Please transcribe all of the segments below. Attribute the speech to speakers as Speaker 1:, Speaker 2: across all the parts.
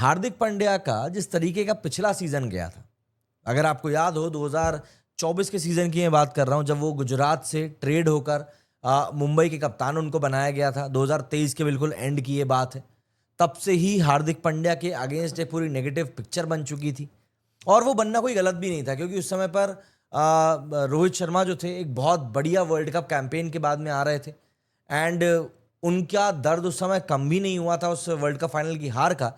Speaker 1: हार्दिक पांड्या का जिस तरीके का पिछला सीजन गया था, अगर आपको याद हो 2024 के सीजन की मैं बात कर रहा हूं, जब वो गुजरात से ट्रेड होकर मुंबई के कप्तान उनको बनाया गया था। 2023 के बिल्कुल एंड की ये बात है। तब से ही हार्दिक पांड्या के अगेंस्ट एक पूरी नेगेटिव पिक्चर बन चुकी थी और वो बनना कोई गलत भी नहीं था, क्योंकि उस समय पर रोहित शर्मा जो थे एक बहुत बढ़िया वर्ल्ड कप कैंपेन के बाद में आ रहे थे एंड उनका दर्द उस समय कम भी नहीं हुआ था उस वर्ल्ड कप फाइनल की हार का,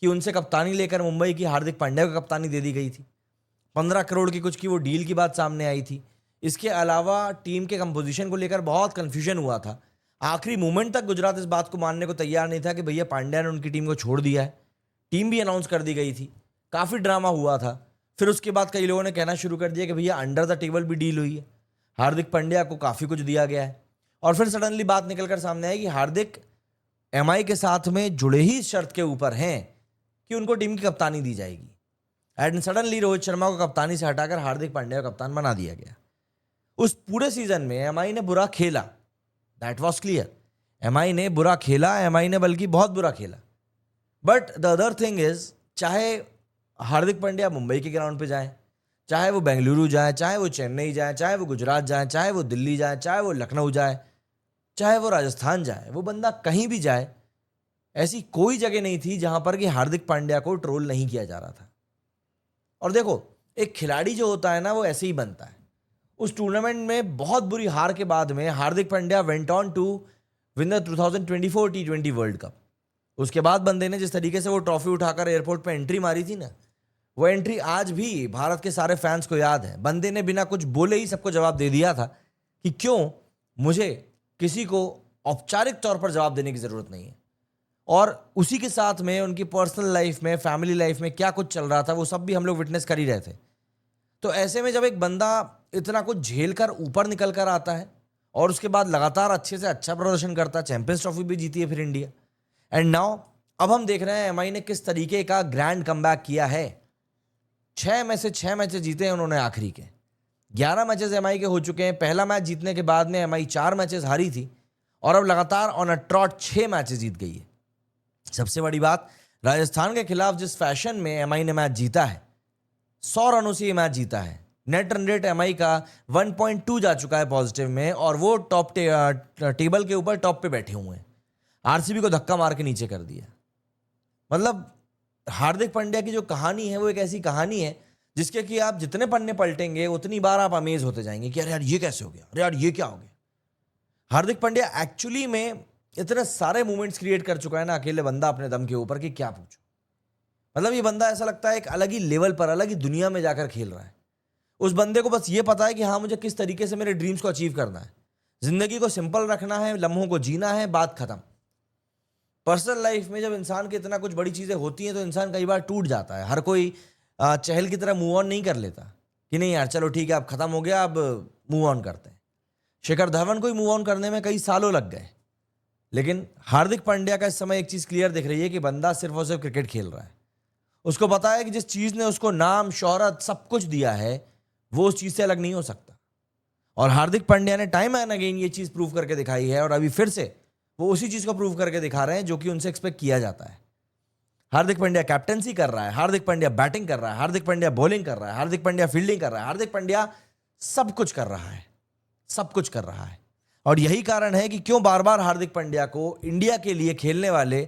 Speaker 1: कि उनसे कप्तानी लेकर मुंबई की हार्दिक पांड्या को कप्तानी दे दी गई थी। 15 करोड़ की कुछ की वो डील की बात सामने आई थी। इसके अलावा टीम के कंपोजिशन को लेकर बहुत कंफ्यूजन हुआ था। आखिरी मोमेंट तक गुजरात इस बात को मानने को तैयार नहीं था कि भैया पांड्या ने उनकी टीम को छोड़ दिया है। टीम भी अनाउंस कर दी गई थी, काफ़ी ड्रामा हुआ था। फिर उसके बाद कई लोगों ने कहना शुरू कर दिया कि भैया अंडर द टेबल भी डील हुई है, हार्दिक पांड्या को काफ़ी कुछ दिया गया है। और फिर सडनली बात निकल कर सामने आई कि हार्दिक एमआई के साथ में जुड़े ही इस शर्त के ऊपर हैं कि उनको टीम की कप्तानी दी जाएगी। एंड सडनली रोहित शर्मा को कप्तानी से हटाकर हार्दिक पांड्या को कप्तान बना दिया गया। उस पूरे सीजन में एमआई ने बुरा खेला, दैट वॉज क्लियर। एमआई ने बुरा खेला, एमआई ने बल्कि बहुत बुरा खेला। But the other thing is, चाहे हार्दिक पांड्या मुंबई के ग्राउंड पे जाए, चाहे वो बेंगलुरु जाए, चाहे वो चेन्नई जाए, चाहे वो गुजरात जाए, चाहे वो दिल्ली जाए, चाहे वो लखनऊ जाए, चाहे वो राजस्थान जाए, वो बंदा कहीं भी जाए, ऐसी कोई जगह नहीं थी जहां पर कि हार्दिक पांड्या को ट्रोल नहीं किया जा रहा था। और देखो, एक खिलाड़ी जो होता है ना, वो ऐसे ही बनता है। उस टूर्नामेंट में बहुत बुरी हार के बाद में Hardik Pandya went on to win the 2024 T20 world cup. उसके बाद बंदे ने जिस तरीके से वो ट्रॉफी उठाकर एयरपोर्ट पे एंट्री मारी थी ना, वो एंट्री आज भी भारत के सारे फैंस को याद है। बंदे ने बिना कुछ बोले ही सबको जवाब दे दिया था कि क्यों मुझे किसी को औपचारिक तौर पर जवाब देने की जरूरत नहीं है। और उसी के साथ में उनकी पर्सनल लाइफ में, फैमिली लाइफ में क्या कुछ चल रहा था, वो सब भी हम लोग विटनेस कर ही रहे थे। तो ऐसे में जब एक बंदा इतना कुछ झेल कर ऊपर निकल कर आता है और उसके बाद लगातार अच्छे से अच्छा प्रदर्शन करता है, चैंपियंस ट्रॉफी भी जीती है फिर इंडिया। एंड नाउ अब हम देख रहे हैं एमआई ने किस तरीके का ग्रैंड कमबैक किया है। 6 में से 6 मैचेस जीते हैं उन्होंने आखिरी के। 11 मैचेस एमआई के हो चुके हैं। पहला मैच जीतने के बाद में एमआई 4 मैचेस हारी थी और अब लगातार ऑन अ ट्रॉट 6 मैचेस जीत गई है। सबसे बड़ी बात, राजस्थान के खिलाफ जिस फैशन में एमआई ने मैच जीता है, 100 रनों से ये मैच जीता है। नेट रन रेट एमआई का 1.2 जा चुका है पॉजिटिव में और वो टॉप टेबल के ऊपर टॉप पे बैठे हुए हैं। आरसीबी को धक्का मार के नीचे कर दिया। मतलब हार्दिक पांड्या की जो कहानी है वो एक ऐसी कहानी है जिसके कि आप जितने पन्ने पलटेंगे उतनी बार आप अमेज होते जाएंगे कि अरे यार ये कैसे हो गया, अरे यार ये क्या हो गया। हार्दिक पांड्या एक्चुअली में इतने सारे मूवमेंट्स क्रिएट कर चुका है ना अकेले बंदा अपने दम के ऊपर, कि क्या पूछो। मतलब ये बंदा ऐसा लगता है एक अलग ही लेवल पर, अलग ही दुनिया में जाकर खेल रहा है। उस बंदे को बस ये पता है कि हाँ, मुझे किस तरीके से मेरे ड्रीम्स को अचीव करना है, जिंदगी को सिंपल रखना है, लम्हों को जीना है, बात खत्म। पर्सनल लाइफ में जब इंसान की इतना कुछ बड़ी चीजें होती हैं तो इंसान कई बार टूट जाता है। हर कोई चहल की तरह मूव ऑन नहीं कर लेता कि नहीं यार चलो ठीक है अब खत्म हो गया, अब मूव ऑन करते हैं। शिखर धवन को ही मूव ऑन करने में कई सालों लग गए, लेकिन हार्दिक पांड्या का इस समय एक चीज क्लियर दिख रही है कि बंदा सिर्फ और सिर्फ क्रिकेट खेल रहा है। उसको पता है कि जिस चीज ने उसको नाम, शोहरत, सब कुछ दिया है वो उस चीज से अलग नहीं हो सकता। और हार्दिक पांड्या ने टाइम एंड अगेन ये चीज प्रूव करके दिखाई है और अभी फिर से वो उसी चीज को प्रूव करके दिखा रहे हैं जो कि उनसे एक्सपेक्ट किया जाता है। हार्दिक पांड्या कैप्टनसी कर रहा है, हार्दिक पांड्या बैटिंग कर रहा है, हार्दिक पांड्या बॉलिंग कर रहा है, हार्दिक पांड्या फील्डिंग कर रहा है, हार्दिक पांड्या सब कुछ कर रहा है, सब कुछ कर रहा है। और यही कारण है कि क्यों बार बार हार्दिक पांड्या को इंडिया के लिए खेलने वाले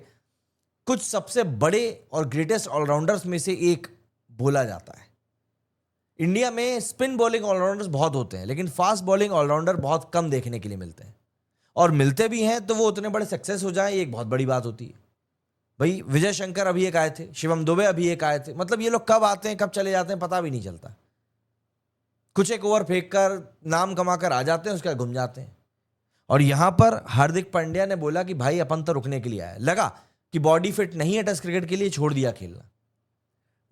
Speaker 1: कुछ सबसे बड़े और ग्रेटेस्ट ऑलराउंडर्स में से एक बोला जाता है। इंडिया में स्पिन बॉलिंग ऑलराउंडर्स बहुत होते हैं, लेकिन फास्ट बॉलिंग ऑलराउंडर बहुत कम देखने के लिए मिलते हैं। और मिलते भी हैं तो वो उतने बड़े सक्सेस हो जाए, ये एक बहुत बड़ी बात होती है। भाई विजय शंकर अभी एक आए थे, शिवम दुबे अभी एक आए थे। मतलब ये लोग कब आते हैं कब चले जाते हैं पता भी नहीं चलता। कुछ एक ओवर फेंक कर नाम कमा कर आ जाते हैं, उसके बाद घूम जाते हैं। और यहां पर हार्दिक पांड्या ने बोला कि भाई अपन तो रुकने के लिए आया। लगा कि बॉडी फिट नहीं है टेस्ट क्रिकेट के लिए, छोड़ दिया खेलना।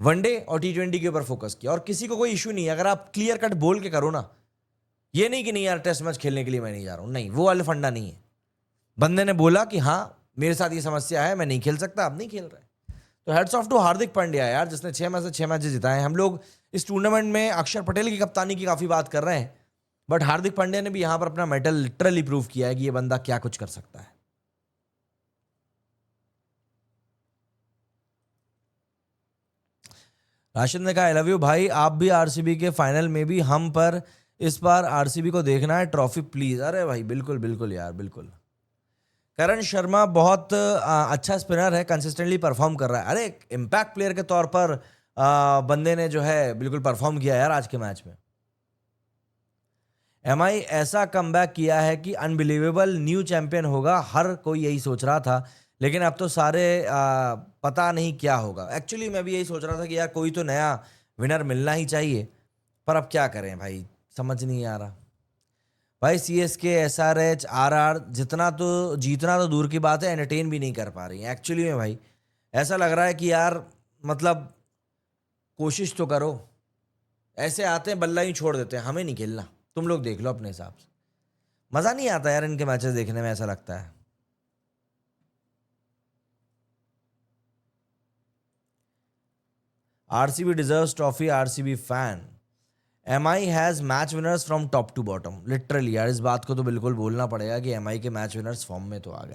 Speaker 1: वनडे और T20 के ऊपर फोकस किया। और किसी को कोई इशू नहीं है अगर आप क्लियर कट बोल के करो ना, ये नहीं कि नहीं यार टेस्ट मैच खेलने के लिए मैं नहीं जा रहा हूं, नहीं, वो वाले फंडा नहीं है। बंदे ने बोला कि हाँ मेरे साथ ये समस्या है, मैं नहीं खेल सकता, अब नहीं खेल रहा है। तो heads of to Hardik Pandya यार, जिसने 6 में से 6 मैचेस जिताए। हम लोग इस टूर्नामेंट में अक्षर पटेल की कप्तानी की काफी बात कर रहे हैं, बट हार्दिक पांड्या ने भी यहां पर अपना मेटल लिटरली प्रूव किया है कि ये बंदा क्या कुछ कर सकता है। राशिद ने कहा आई लव यू भाई, आप भी आरसीबी के फाइनल में भी हम पर इस बार आरसीबी को देखना है ट्रॉफी प्लीज। अरे भाई बिल्कुल बिल्कुल यार बिल्कुल। करण शर्मा बहुत अच्छा स्पिनर है, कंसिस्टेंटली परफॉर्म कर रहा है। अरे इम्पैक्ट प्लेयर के तौर पर बंदे ने जो है बिल्कुल परफॉर्म किया यार आज के मैच में। एमआई ऐसा कमबैक किया है कि अनबिलीवेबल, न्यू चैंपियन होगा, हर कोई यही सोच रहा था, लेकिन अब तो सारे पता नहीं क्या होगा। एक्चुअली मैं भी यही सोच रहा था कि यार कोई तो नया विनर मिलना ही चाहिए, पर अब क्या करें भाई, समझ नहीं आ रहा। भाई सीएसके, एसआरएच, आरआर जितना तो जीतना तो दूर की बात है, एंटरटेन भी नहीं कर पा रही है एक्चुअली में भाई। ऐसा लग रहा है कि यार मतलब कोशिश तो करो, ऐसे आते हैं बल्ला ही छोड़ देते हैं, हमें नहीं खेलना, तुम लोग देख लो अपने हिसाब से। मजा नहीं आता यार इनके मैचेस देखने में, ऐसा लगता है। RCB deserves trophy, RCB fan. MI has match winners from top to bottom. Literally यार इस बात को तो बिल्कुल बोलना पड़ेगा कि एमआई के मैच विनर्स फॉर्म में तो आ गए।